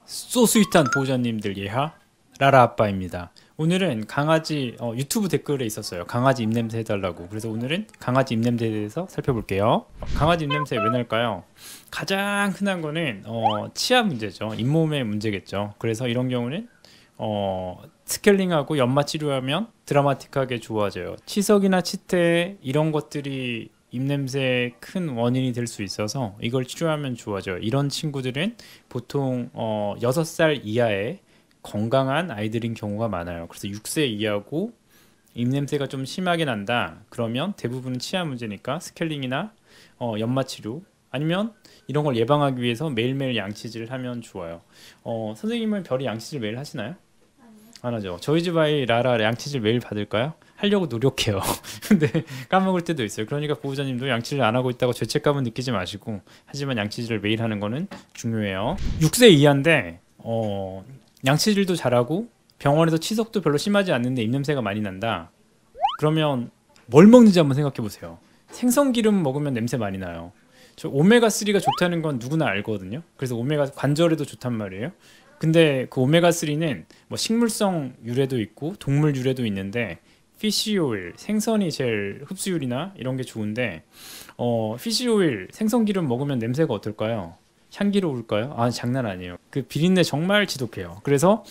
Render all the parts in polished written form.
소스윗한 보호자님들 예하 라라 아빠입니다. 오늘은 강아지 유튜브 댓글에 있었어요. 강아지 입냄새 해달라고. 그래서 오늘은 강아지 입냄새에 대해서 살펴볼게요. 강아지 입냄새 왜 날까요? 가장 흔한 거는 치아 문제죠. 잇몸의 문제겠죠. 그래서 이런 경우는 스케일링하고 연마 치료하면 드라마틱하게 좋아져요. 치석이나 치태 이런 것들이 입냄새의 큰 원인이 될 수 있어서 이걸 치료하면 좋아져요. 이런 친구들은 보통 6살 이하의 건강한 아이들인 경우가 많아요. 그래서 6세 이하고 입냄새가 좀 심하게 난다. 그러면 대부분은 치아 문제니까 스케일링이나 연마 치료 아니면 이런 걸 예방하기 위해서 매일매일 양치질을 하면 좋아요. 선생님은 별이 양치질 매일 하시나요? 안 하죠. 저희 집 아이 라라 양치질 매일 받을까요? 하려고 노력해요. 근데 까먹을 때도 있어요. 그러니까 보호자님도 양치질 안 하고 있다고 죄책감은 느끼지 마시고, 하지만 양치질을 매일 하는 거는 중요해요. 6세 이하인데 양치질도 잘하고 병원에서 치석도 별로 심하지 않는데 입냄새가 많이 난다. 그러면 뭘 먹는지 한번 생각해 보세요. 생선기름 먹으면 냄새 많이 나요. 저 오메가3가 좋다는 건 누구나 알거든요. 그래서 오메가 관절에도 좋단 말이에요. 근데 그 오메가3는 뭐 식물성 유래도 있고 동물 유래도 있는데, 피쉬오일, 생선이 제일 흡수율이나 이런 게 좋은데 피쉬오일, 생선기름 먹으면 냄새가 어떨까요? 향기로울까요? 아, 장난 아니에요. 그 비린내 정말 지독해요. 그래서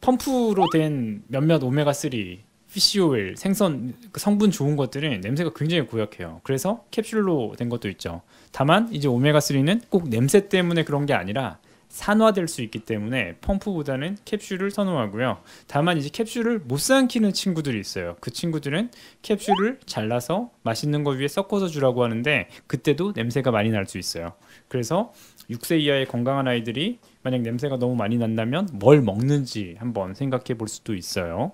펌프로 된 몇몇 오메가3, 피쉬오일, 생선 성분 좋은 것들은 냄새가 굉장히 고약해요. 그래서 캡슐로 된 것도 있죠. 다만 이제 오메가3는 꼭 냄새 때문에 그런 게 아니라 산화될 수 있기 때문에 펌프보다는 캡슐을 선호하고요. 다만 이제 캡슐을 못 삼키는 친구들이 있어요. 그 친구들은 캡슐을 잘라서 맛있는 거 위에 섞어서 주라고 하는데, 그때도 냄새가 많이 날 수 있어요. 그래서 6세 이하의 건강한 아이들이 만약 냄새가 너무 많이 난다면 뭘 먹는지 한번 생각해 볼 수도 있어요.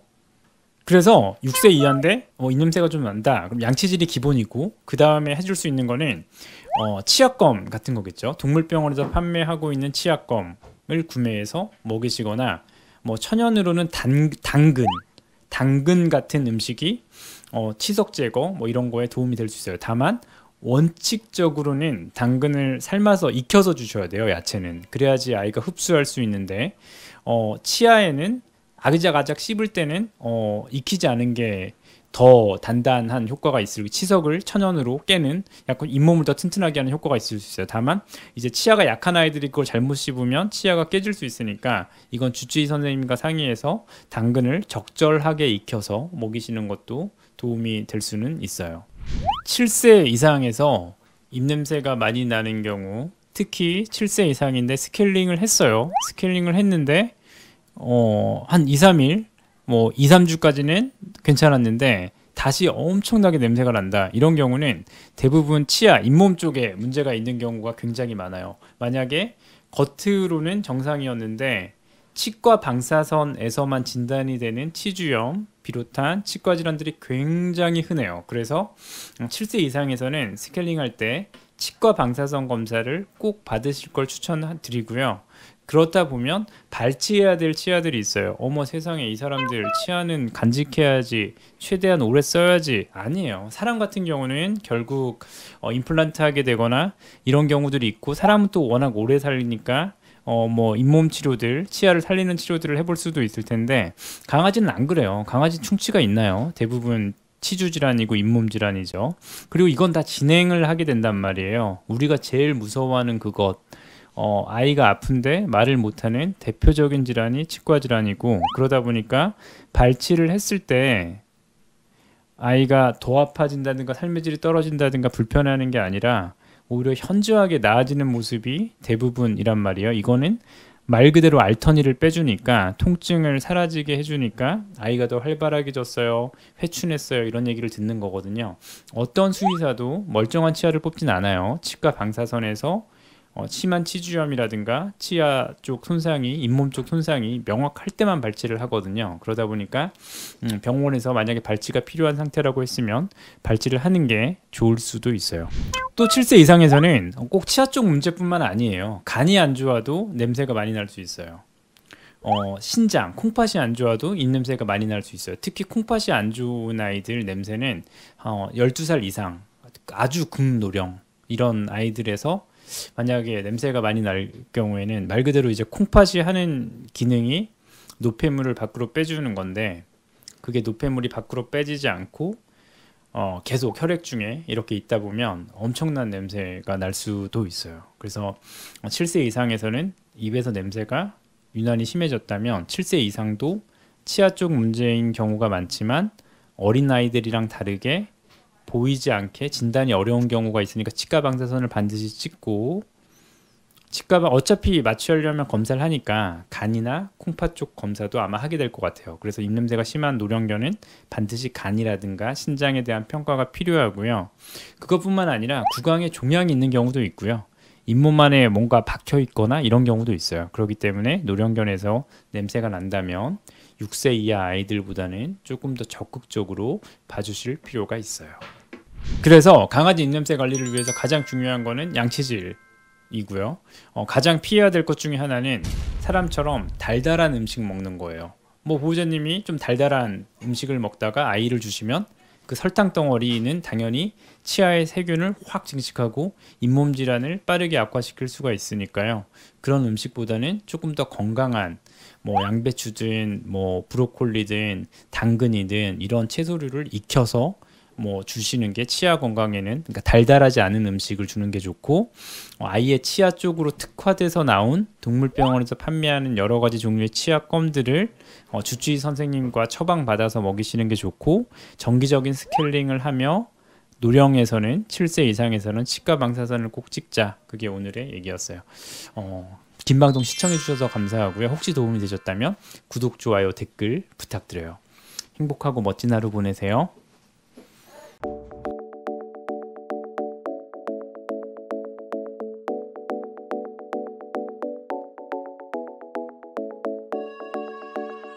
그래서 6세 이하인데 입냄새가 좀 난다. 그럼 양치질이 기본이고, 그 다음에 해줄 수 있는 거는 치약검 같은 거겠죠. 동물병원에서 판매하고 있는 치약검을 구매해서 먹이시거나, 뭐 천연으로는 당근 같은 음식이 치석 제거 뭐 이런 거에 도움이 될 수 있어요. 다만 원칙적으로는 당근을 삶아서 익혀서 주셔야 돼요. 야채는 그래야지 아이가 흡수할 수 있는데, 치아에는 아작아작 씹을 때는 익히지 않은 게 더 단단한 효과가 있을, 치석을 천연으로 깨는, 약간 잇몸을 더 튼튼하게 하는 효과가 있을 수 있어요. 다만 이제 치아가 약한 아이들이 그걸 잘못 씹으면 치아가 깨질 수 있으니까, 이건 주치의 선생님과 상의해서 당근을 적절하게 익혀서 먹이시는 것도 도움이 될 수는 있어요. 7세 이상에서 입냄새가 많이 나는 경우, 특히 7세 이상인데 스케일링을 했어요. 스케일링을 했는데 한 2, 3일, 뭐 2, 3주까지는 괜찮았는데 다시 엄청나게 냄새가 난다. 이런 경우는 대부분 치아, 잇몸 쪽에 문제가 있는 경우가 굉장히 많아요. 만약에 겉으로는 정상이었는데 치과 방사선에서만 진단이 되는 치주염 비롯한 치과 질환들이 굉장히 흔해요. 그래서 7세 이상에서는 스케일링할 때 치과 방사선 검사를 꼭 받으실 걸 추천드리고요. 그렇다 보면 발치해야 될 치아들이 있어요. 어머 세상에, 이 사람들 치아는 간직해야지, 최대한 오래 써야지. 아니에요. 사람 같은 경우는 결국 임플란트 하게 되거나 이런 경우들이 있고, 사람은 또 워낙 오래 살리니까 뭐 잇몸 치료들, 치아를 살리는 치료들을 해볼 수도 있을 텐데, 강아지는 안 그래요. 강아지 충치가 있나요? 대부분 치주 질환이고 잇몸 질환이죠. 그리고 이건 다 진행을 하게 된단 말이에요. 우리가 제일 무서워하는 그것, 아이가 아픈데 말을 못하는 대표적인 질환이 치과 질환이고, 그러다 보니까 발치를 했을 때 아이가 더 아파진다든가 삶의 질이 떨어진다든가 불편해하는 게 아니라 오히려 현저하게 나아지는 모습이 대부분이란 말이에요. 이거는 말 그대로 알터니를 빼주니까, 통증을 사라지게 해주니까 아이가 더 활발하게졌어요, 회춘했어요, 이런 얘기를 듣는 거거든요. 어떤 수의사도 멀쩡한 치아를 뽑진 않아요. 치과 방사선에서 심한 치주염이라든가 치아 쪽 손상이, 잇몸 쪽 손상이 명확할 때만 발치를 하거든요. 그러다 보니까 병원에서 만약에 발치가 필요한 상태라고 했으면 발치를 하는 게 좋을 수도 있어요. 또 7세 이상에서는 꼭 치아 쪽 문제뿐만 아니에요. 간이 안 좋아도 냄새가 많이 날 수 있어요. 신장, 콩팥이 안 좋아도 입냄새가 많이 날 수 있어요. 특히 콩팥이 안 좋은 아이들 냄새는 12살 이상, 아주 극노령 이런 아이들에서 만약에 냄새가 많이 날 경우에는 말 그대로 이제 콩팥이 하는 기능이 노폐물을 밖으로 빼주는 건데, 그게 노폐물이 밖으로 빼지지 않고 계속 혈액 중에 이렇게 있다 보면 엄청난 냄새가 날 수도 있어요. 그래서 7세 이상에서는 입에서 냄새가 유난히 심해졌다면 7세 이상도 치아 쪽 문제인 경우가 많지만 어린 아이들이랑 다르게 보이지 않게 진단이 어려운 경우가 있으니까 치과 방사선을 반드시 찍고, 어차피 마취하려면 검사를 하니까 간이나 콩팥 쪽 검사도 아마 하게 될 것 같아요. 그래서 입냄새가 심한 노령견은 반드시 간이라든가 신장에 대한 평가가 필요하고요. 그것뿐만 아니라 구강에 종양이 있는 경우도 있고요. 잇몸 안에 뭔가 박혀 있거나 이런 경우도 있어요. 그렇기 때문에 노령견에서 냄새가 난다면 6세 이하 아이들보다는 조금 더 적극적으로 봐주실 필요가 있어요. 그래서 강아지 입냄새 관리를 위해서 가장 중요한 거는 양치질이고요. 가장 피해야 될 것 중에 하나는 사람처럼 달달한 음식 먹는 거예요. 뭐 보호자님이 좀 달달한 음식을 먹다가 아이를 주시면 그 설탕 덩어리는 당연히 치아의 세균을 확 증식하고 잇몸 질환을 빠르게 악화시킬 수가 있으니까요. 그런 음식보다는 조금 더 건강한 뭐 양배추든 뭐 브로콜리든 당근이든 이런 채소류를 익혀서 뭐 주시는 게 치아 건강에는, 그러니까 달달하지 않은 음식을 주는 게 좋고, 아이의 치아 쪽으로 특화돼서 나온 동물병원에서 판매하는 여러 가지 종류의 치아껌들을 주치의 선생님과 처방 받아서 먹이시는 게 좋고, 정기적인 스케일링을 하며 노령에서는 7세 이상에서는 치과 방사선을 꼭 찍자. 그게 오늘의 얘기였어요. 긴 방송 시청해 주셔서 감사하고요. 혹시 도움이 되셨다면 구독, 좋아요, 댓글 부탁드려요. 행복하고 멋진 하루 보내세요.